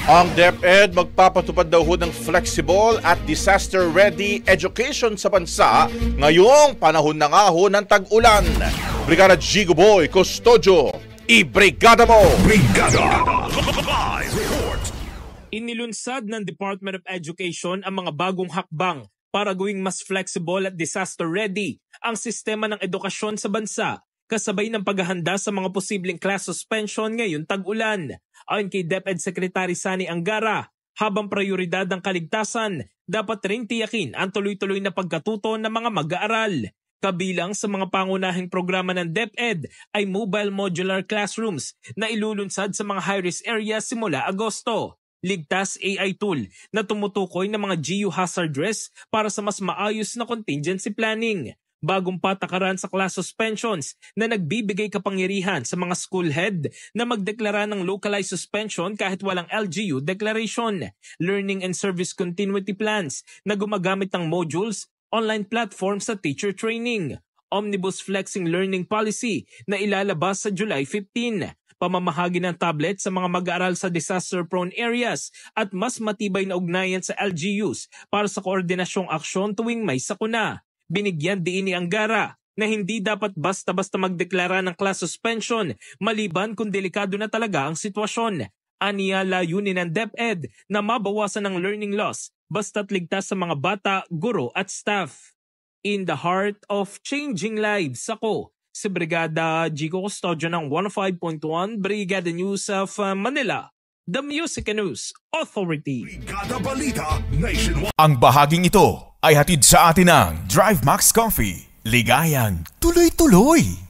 Ang DepEd magpapatupad daw ho ng flexible at disaster-ready education sa bansa ngayong panahon na nga ho ng tag-ulan. Brigada Gigo Boy Custodio, i-brigada mo! Brigada! Live report! Inilunsad ng Department of Education ang mga bagong hakbang para gawing mas flexible at disaster-ready ang sistema ng edukasyon sa bansa, kasabay ng paghahanda sa mga posibleng class suspension ngayong tag-ulan. Ayon kay DepEd Secretary Sani Angara, habang prioridad ng kaligtasan, dapat ring tiyakin ang tuloy-tuloy na pagkatuto ng mga mag-aaral. Kabilang sa mga pangunahing programa ng DepEd ay mobile modular classrooms na ilulunsad sa mga high-risk areas simula Agosto. Ligtas AI tool na tumutukoy ng mga geohazard risk para sa mas maayos na contingency planning. Bagong patakaran sa class suspensions na nagbibigay kapangyarihan sa mga school head na magdeklara ng localized suspension kahit walang LGU declaration. Learning and service continuity plans na gumagamit ng modules, online platforms sa teacher training. Omnibus flexing learning policy na ilalabas sa July 15. Pamamahagi ng tablet sa mga mag-aaral sa disaster-prone areas at mas matibay na ugnayan sa LGUs para sa koordinasyong aksyon tuwing may sakuna. Binigyan diin ni Angara na hindi dapat basta-basta magdeklara ng class suspension maliban kung delikado na talaga ang sitwasyon. Aniya layunin ng DepEd na mabawasan ang learning loss basta't ligtas sa mga bata, guro at staff. In the heart of changing lives, ako si Brigada Gigo Custodio ng 105.1 Brigada News of Manila, the Music and News Authority. Brigada Balita Nationwide. Ang bahaging ito ay hatid sa atin ng Drive Max Coffee. Ligayang tuloy-tuloy.